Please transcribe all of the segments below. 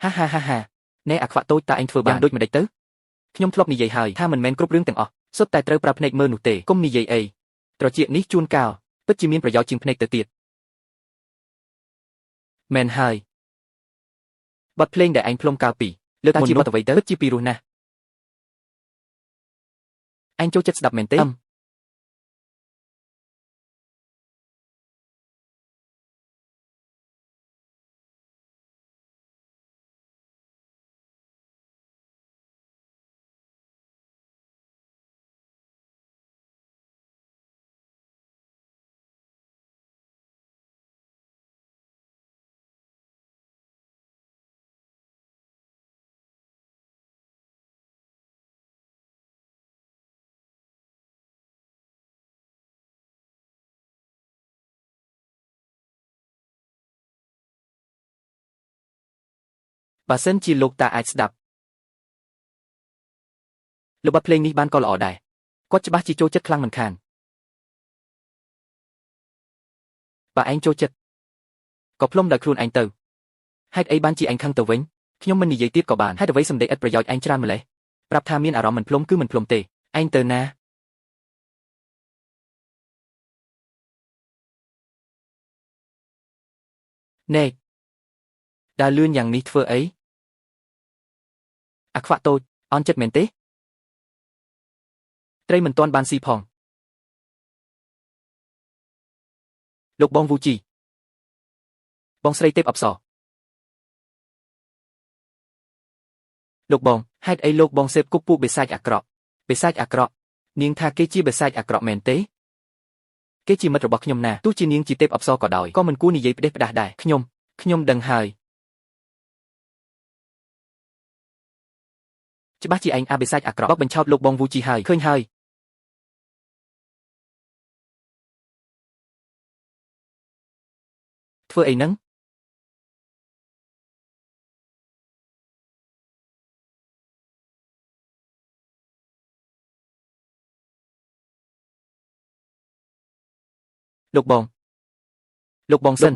Ha ha ha ha. Nè ạc phạ tôi ta anh thưa bàn đôi mà địch tứ. Nhông thọp nì dày hời tha mình men cướp rương từng ọ. Xuất tài trâu prap nệ mơ nụ tề. Công nì dày ấy. Trò chuyện ní chuôn cao. Bất chi miênប្រយោជន៍ជាងភ្នែកទៅទៀតមែនហើយបទភ្លេងដែលឯងផ្លុំកាលពីលើកមុននោះពិតជាពីរោះណាស់ឯងចូលចិត្តស្ដាប់មែនទេបើសិនជាលោកតាអាចស្ដាប់លោកបទភ្លេងនេះបានក៏ល្អដែរគាត់ច្បាស់ជាចូលចិត្តខ្លាំងមិនខានបើឯងចូលចិត្តក៏ផ្លុំដោយខ្លួនឯងទៅហេតុអីបានជាឯងខឹងទៅវិញខ្ញុំមិននិយាយទៀតក៏បានហេតុអ្វីសម្ដីឥតប្រយោជន៍ឯងច្រើនម្ល៉េះប្រាប់ថាមានអារម្មណ៍មិនផ្លុំគឺមិនផ្លុំទេឯងទៅណាណែដើរលឿនយ៉ាងនេះធ្វើអីអាខ្វាក់តូចអន់ចិត្តមែនទេត្រីមិនទាន់បានស៊ីផងលោកបងវូជីបងស្រីទេពអប្សរលោកបងហេតុអីលោកបងសេពគប់ពួកបិសាចអាក្រក់បិសាចអាក្រក់នាងថាគេជាបិសាចអាក្រក់មែនទេគេជាមិត្តរបស់ខ្ញុំណាទោះជានាងជាទេពអប្សរក៏ដោយក៏មិនគួរនិយាយផ្ដេសផ្ដាសដែរខ្ញុំដឹងហើយច្បាស់ជាឯងអាបិសាចអាក្រក់បបបញ្ឆោតលោកបងវូជីហើយឃើញហើយធ្វើអីហ្នឹងលោកបងសិន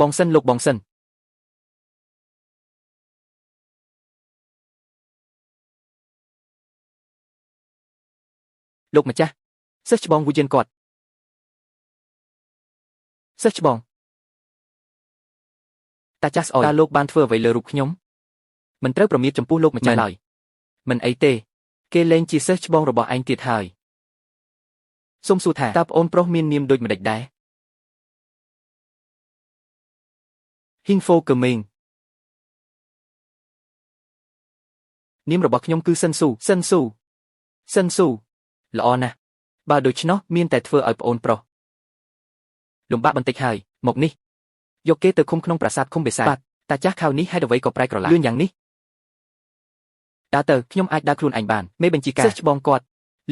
លោកម្ចាស់សិស្សច្បងវូយិនគាត់សិស្សច្បងតាចាស់ស្អុយតើលោកបានធ្វើអ្វីលើរូបខ្ញុំមិនត្រូវប្រមាថចំពោះលោកម្ចាស់ឡើយមិនអីទេគេលែងជាសិស្សច្បងរបស់ឯងទៀតហើយសូមសួរថាតើប្អូនប្រុសមាននាមដូចម្ដេចដែរហ៊ីងហ្វូកឺមេងនាមរបស់ខ្ញុំគឺសិនស៊ូល្អណាស់បើដូច្នោះមានតែធ្វើឲ្យប្អូនប្រុសលំបាកបន្តិចហើយមកនេះយកគេទៅឃុំក្នុងប្រាសាទឃុំបិសាចតាចាស់ខៅនេះហេតុអ្វីក៏ប្រែក្រឡាលឿនយ៉ាងនេះដើរទៅខ្ញុំអាចដើរខ្លួនឯងបានមេបញ្ជាការសិស្សច្បងគាត់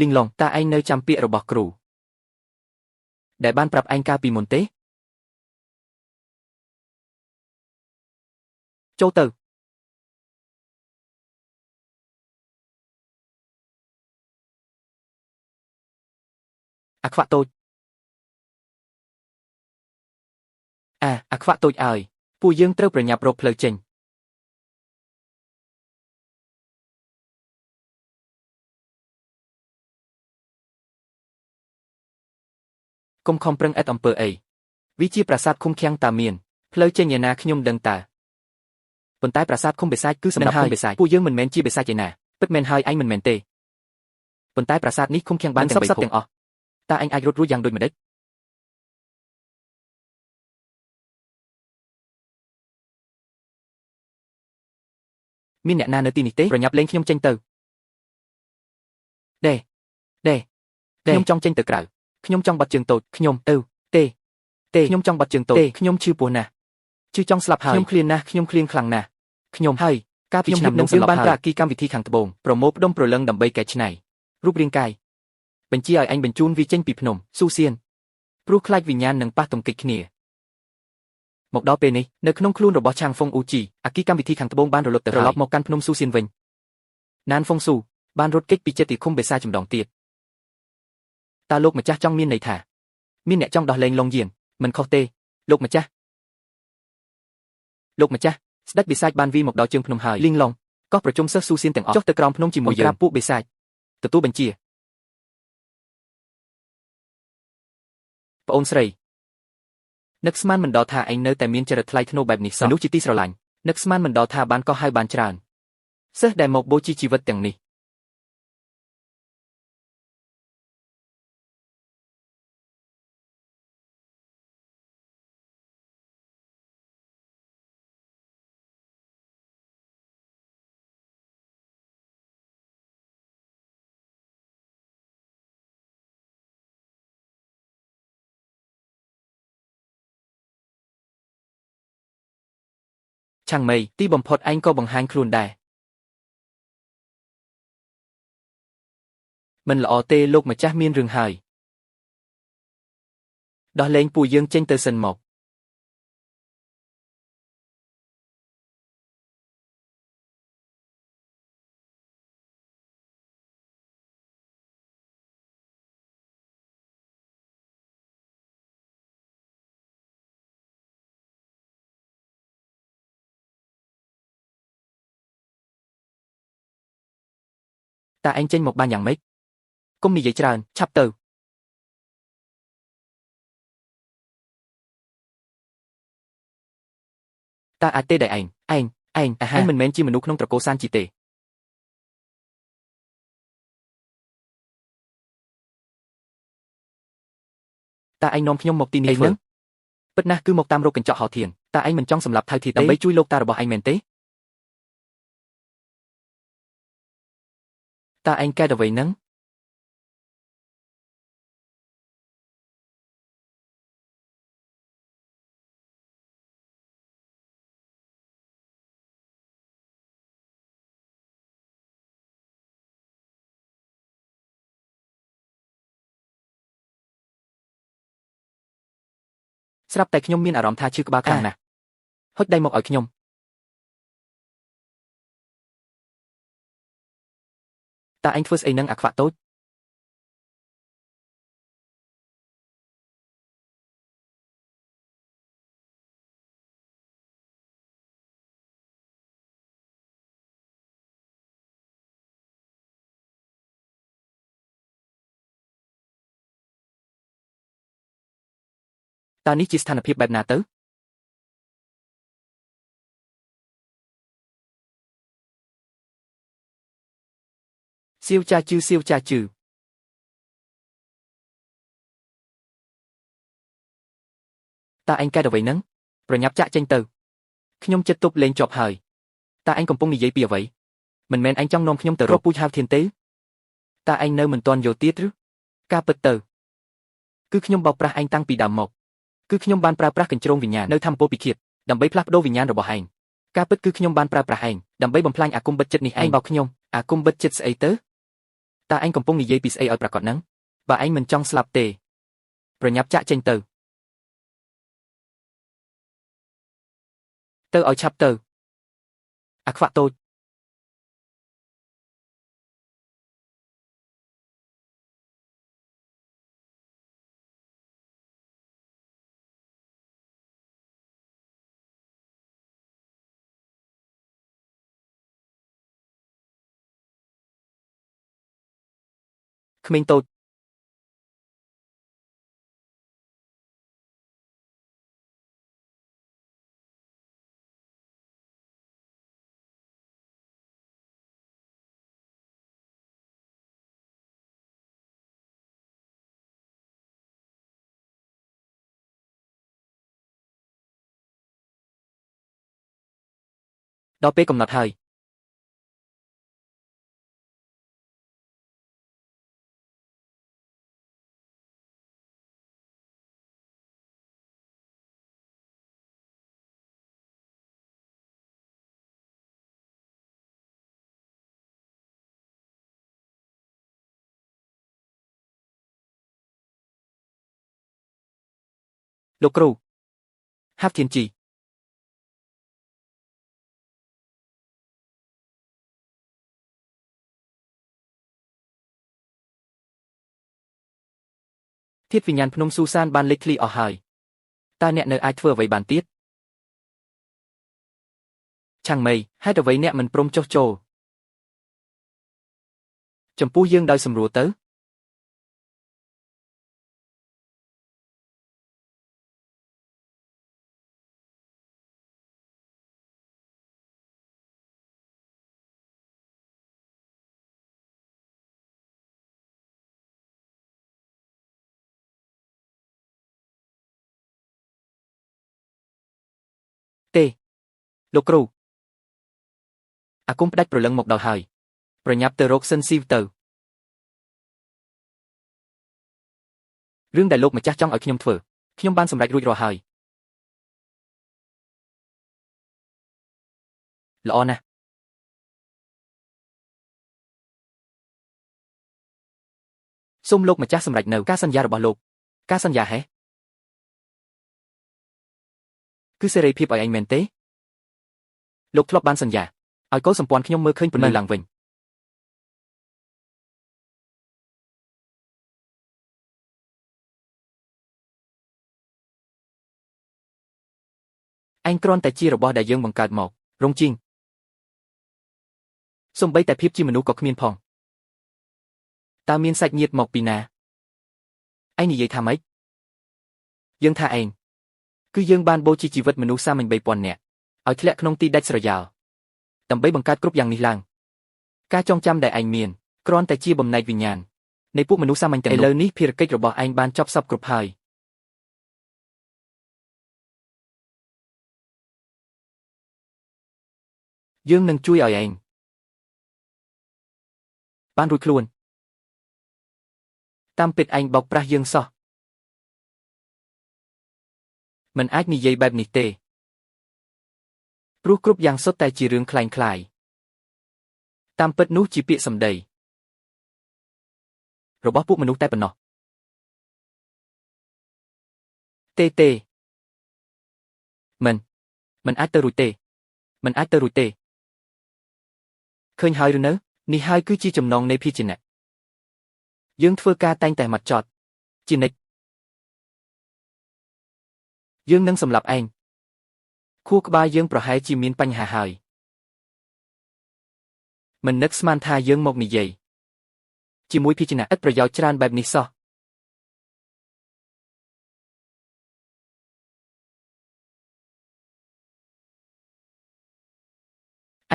លីងឡុងតើឯងនៅចាំពាក្យរបស់គ្រូដែលបានប្រាប់ឯងកាលពីមុនទេចូលទៅអាខ្វាក់តូចអាខ្វាក់តូចអើយពួកយើងត្រូវប្រញាប់រកផ្លូវចេញកុំខំប្រឹងអិតអំពើអីវាជាប្រាសាទឃុំឃាំងតាមានផ្លូវចេញឯណាខ្ញុំដឹងតើប៉ុន្តែប្រាសាទឃុំបិសាចគឺសម្រាប់ឃុំបិសាចពួកយើងមិនមែនជាបិសាចឯណាពិតមែនហើយឯងមិនមែនទេប៉ុន្តែប្រាសាទនេះឃុំឃាំងបានទាំង3ភពទាំងអស់តើឯងអាចរត់រួចយ៉ាងដូចម្ដេចមានអ្នកណានៅទីនេះទេប្រញាប់លេងខ្ញុំចេញទៅដេខ្ញុំចង់ចេញទៅក្រៅខ្ញុំចង់បាត់ជើងតូចខ្ញុំទេខ្ញុំចង់បាត់ជើងតូចខ្ញុំឈឺពោះណាស់ឈឺចង់ស្លាប់ហើយខ្ញុំឃ្លានណាស់ខ្ញុំឃ្លានខ្លាំងណាស់ខ្ញុំហើយកាលពីឆ្នាំនោះយើងបានប្រាគីកម្មវិធីខាងត្បូងប្រមូលផ្ដុំប្រលឹងដើម្បីកែច្នៃរូបរាងកាយបញ្ជាឲ្យអញបញ្ជូនវាចេញពីភ្នំស៊ូសៀនព្រោះខ្លាចវិញ្ញាណនឹងប៉ះទង្គិចគ្នាមកដល់ពេលនេះនៅក្នុងខ្លួនរបស់ឆាងហ្វុងអ៊ូជីអាគីកម្មវិធីខាងត្បូងបានរលត់ទៅត្រឡប់មកកាន់ភ្នំស៊ូសៀនវិញណានហ្វុងស៊ូបានរត់គេចពីចិត្តទីឃុំបេសាចម្ដងទៀតតើលោកម្ចាស់ចង់មានន័យថាមានអ្នកចង់ដោះលែងឡុងយៀនមិនខុសទេលោកម្ចាស់ ស្ដេចបិសាចបានវាមកដល់ជើងភ្នំហើយលៀងឡុងក៏ប្រជុំសិស្សស៊ូសៀនទាំងអស់ចុះទៅក្រោមភ្នំជាមួយយើងពួកបិសាចទទួលបញ្ជាប្អូនស្រីនឹកស្មានមិនដល់ថាឯងនៅតែមានចរិតថ្លៃថ្នូរបែបនេះសោះមនុស្សជាទីស្រឡាញ់នឹកស្មានមិនដល់ថាបានកោះហៅបានច្រើនសិស្សដែលមកបូជាជីវិតទាំងនេះឆាំងមេទីបំផុតឯងក៏បង្ហាញខ្លួនដែរមិនល្អទេលោកម្ចាស់មានរឿងហើយដោះលែងពួកយើងចេញទៅសិនមកតើឯងចេញមកបានយ៉ាងម៉េចកុំនិយាយច្រើនឆាប់ទៅតើអាចទេដែរឯងមិនមែនជាមនុស្សក្នុងត្រកូលសានជីទេតើឯងនាំខ្ញុំមកទីនេះហ្នឹងពិតណាស់គឺមកតាមរកកញ្ចក់ហោធានតើឯងមិនចង់សម្លាប់ថៅធាទេដើម្បីជួយលោកតារបស់ឯងមែនទេតើឯងកែអ្វីហ្នឹងស្រាប់តែខ្ញុំមានអារម្មណ៍ថាឈឺក្បាលខ្លាំងណាស់ហុចដៃមកឲ្យខ្ញុំតើឯងធ្វើស្អីនឹងអាខ្វាក់តូចតើនេះជាស្ថានភាពបែបណាទៅសៀវចាជឺតើឯងកែអ្វីហ្នឹងប្រញាប់ចាក់ចេញទៅខ្ញុំចិត្តទប់លេងជាប់ហើយតើឯងកំពុងនិយាយពីអ្វីមិនមែនឯងចង់នាំខ្ញុំទៅរកពូជហៅធានទេតើឯងនៅមិនទាន់យល់ទៀតឬការពិតទៅគឺខ្ញុំបោកប្រាស់ឯងតាំងពីដើមមកគឺខ្ញុំបានប្រើប្រាស់កញ្ជ្រោងវិញ្ញាណនៅធម្មពលពិឃាតដើម្បីផ្លាស់ប្ដូរវិញ្ញាណរបស់ឯងការពិតគឺខ្ញុំបានប្រើប្រាស់ឯងដើម្បីបំផ្លាញអាគមបិទចិត្តនេះឯងបោកខ្ញុំអាគមបិទចិត្តស្អីទៅតើឯងកំពុងនិយាយពីស្អីឲ្យប្រាកដហ្នឹងបើឯងមិនចង់ស្លាប់ទេប្រញាប់ចាក់ចេញទៅឲ្យឆាប់ទៅអាខ្វាក់តូចក្មេងតូចដល់ពេលកំណត់ហើយលោកគ្រូហាប់ធានជីធាតុវិញ្ញាណភ្នំស៊ូសានបានលេចធ្លាយអស់ហើយតើអ្នកនៅអាចធ្វើអ្វីបានទៀត ឆាំងមេហេតុអ្វីអ្នកមិនព្រមចុះចូលចំពោះយើងដោយសម្រួលទៅទេលោកគ្រូអាគមផ្ដាច់ព្រលឹងមកដល់ហើយប្រញាប់ទៅរកសិនស៊ីវទៅរឿងដែលលោកម្ចាស់ចង់ឲ្យខ្ញុំធ្វើខ្ញុំបានសម្រេចរួចរាល់ហើយល្អណាស់សូមលោកម្ចាស់សម្រេចនៅការសន្យារបស់លោកការសន្យាហេគឺសេរីភាពឲ្យឯងមែនទេលោកធ្លាប់បានសន្យាឲ្យកូនសម្ព័ន្ធខ្ញុំមើលឃើញពន្លឺឡើងវិញឯងគ្រាន់តែជារបស់ដែលយើងបង្កើតមករងជីងសូម្បីតែភាពជាមនុស្សក៏គ្មានផងតើមានសាច់ញាតិមកពីណាឯងនិយាយថាម៉េចយើងថាឯងគឺយើងបានបូជាជីវិតមនុស្សសាមញ្ញ 3000 នាក់ឲ្យធ្លាក់ក្នុងទីដាច់ស្រយាលដើម្បីបង្កើតគ្រប់យ៉ាងនេះឡើងការចងចាំដែលឯងមានគ្រាន់តែជាបំណែកវិញ្ញាណនៃពួកមនុស្សសាមញ្ញទាំងនោះឥឡូវនេះភារកិច្ចរបស់ឯងបានចប់សពគ្រប់ហើយយើងនឹងជួយឲ្យឯងបានរួចខ្លួនតាមពិតឯងបោកប្រាស់យើងសោះមិនអាចនិយាយបែបនេះទេព្រោះគ្រប់យ៉ាងសុទ្ធតែជារឿងคล้ายៗតាមពិតនោះជាពាក្យសម្ដីរបស់ពួកមនុស្សតែប៉ុណ្ណោះទេមិនអាចទៅរួចទេមិនអាចទៅរួចទេឃើញហើយឬនៅនេះហើយគឺជាចំណងនៃភាជនៈយើងធ្វើការតែងតែម៉ត់ចត់ជានិច្ចយើងនឹងសម្លាប់ឯងខួរក្បាលយើងប្រហែលជាមានបញ្ហាហើយមិននឹកស្មានថាយើងមកនិយាយជាមួយភាជនៈឥតប្រយោជន៍ច្រើនបែបនេះសោះ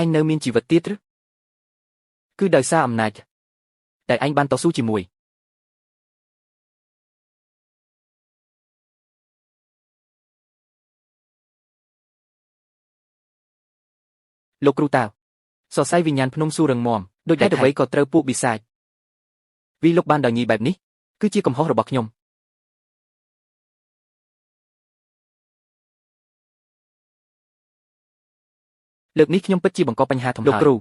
ឯងនៅមានជីវិតទៀតឬគឺដោយសារអំណាចដែលឯងបានតស៊ូជាមួយលោកគ្រូតាវសរសៃវិញ្ញាណភ្នំស៊ូរឹងមាំដូចតែអ្វីក៏ត្រូវពួកបិសាចវិលោកបានដោយងាយបែបនេះគឺជាកំហុសរបស់ខ្ញុំលើកនេះខ្ញុំពិតជាបង្កបញ្ហាធំហើយលោកគ្រូ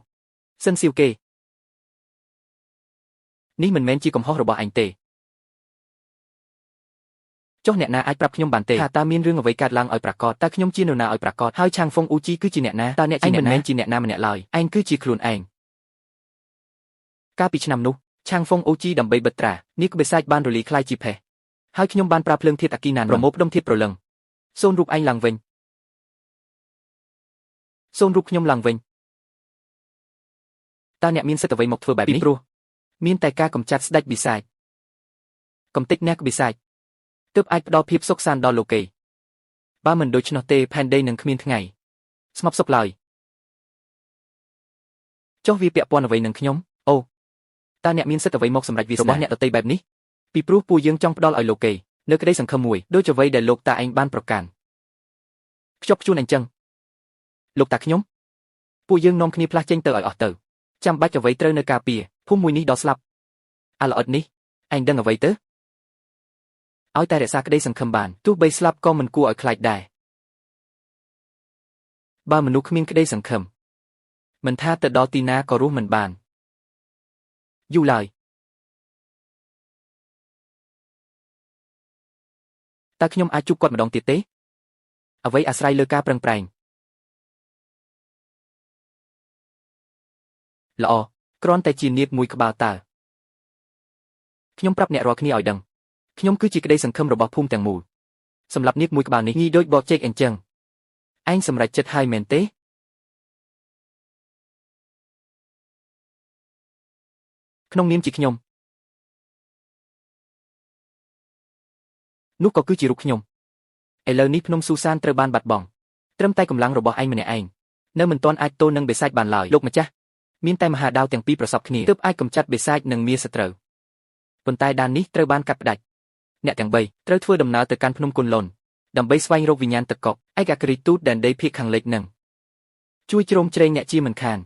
សិនស៊ីវគេនេះមិនមែនជាកំហុសរបស់ឯងទេចុះអ្នកណាអាចប្រាប់ខ្ញុំបានទេថាតើមានរឿងអ្វីកើតឡើងឲ្យប្រាកដតើខ្ញុំជានរណាឲ្យប្រាកដហើយឆាងហ្វុងអ៊ូជីគឺជាអ្នកណាតើអ្នកជាអ្នកណាមិនមែនជាអ្នកណាម្នាក់ឡើយឯងគឺជាខ្លួនឯងកាលពីឆ្នាំនោះឆាងហ្វុងអ៊ូជីដើម្បីបិទត្រានាគបិសាចបានរលាយคล้ายជាផេះហើយខ្ញុំបានប្រើភ្លើងធាតុអគីណានប្រមូលផ្ដុំធាតុប្រលឹងសូនរូបឯងឡើងវិញសូនរូបខ្ញុំឡើងវិញតើអ្នកមានសិទ្ធិអ្វីមកធ្វើបែបនេះពីព្រោះមានតែការកម្ចាត់ស្ដេចបិសាចកំទេចអ្នកបិសាចទើបអាចផ្ដល់ភាពសុខសាន្តដល់លោកេបើមិនដូច្នោះទេផែនដីនឹងគ្មានថ្ងៃស្ងប់សុខឡើយចុះវាពាក់ព័ន្ធអ្វីនឹងខ្ញុំអូតើអ្នកមានសិទ្ធិអ្វីមកសម្រេចវារបស់អ្នកដទៃបែបនេះពីព្រោះពួកយើងចង់ផ្ដល់ឲ្យលោកេនៅក្តីសង្ឃឹមមួយដូចអ្វីដែលលោកតាឯងបានប្រកាន់ខ្ជាប់ខ្ជួនអញ្ចឹងលោកតាខ្ញុំពួកយើងនាំគ្នាផ្លាស់ចេញទៅឲ្យអស់ទៅចាំបាច់អ្វីត្រូវនៅការពារភូមិមួយនេះដល់ស្លាប់អាល្អិតនេះឯងដឹងអ្វីទៅឲ្យតែរក្សាក្តីសង្ឃឹមបានទោះបីស្លាប់ក៏មិនគួរឲ្យខ្លាចដែរបើមនុស្សគ្មានក្តីសង្ឃឹមមិនថាទៅដល់ទីណាក៏រស់មិនបានយូរឡើយតើខ្ញុំអាចជួបគាត់ម្ដងទៀតទេអ្វីអាស្រ័យលើការប្រឹងប្រែងល្អគ្រាន់តែជានាគមួយក្បាលតើខ្ញុំប្រាប់អ្នករាល់គ្នាឲ្យដឹងខ្ញុំគឺជាក្តីសង្ឃឹមរបស់ភូមិទាំងមូលសម្រាប់នាគមួយក្បាលនេះងាយដូចបកជែកអញ្ចឹងឯងសម្រេចចិត្តហើយមែនទេ ក្នុងនាមជាខ្ញុំនោះក៏គឺជារូបខ្ញុំឥឡូវនេះភ្នំស៊ូសានត្រូវបានបាត់បង់ត្រឹមតែកម្លាំងរបស់ឯងម្នាក់ឯងនៅមិនទាន់អាចទល់នឹងបិសាចបានឡើយលោកម្ចាស់មានតែមហាដាវទាំងពីរប្រសពគ្នាទើបអាចកម្ចាត់បិសាចនិងមារសត្រូវប៉ុន្តែដាននេះត្រូវបានកាត់ផ្តាច់អ្នកទាំង3ត្រូវធ្វើដំណើរទៅកាន់ភ្នំគុនលុនដើម្បីស្វែងរកវិញ្ញាណទឹកកកឯកអគ្គរដ្ឋទូតដែនដីភាគខាងលិចនឹងជួយជ្រោមជ្រែងអ្នកជាមិនខាន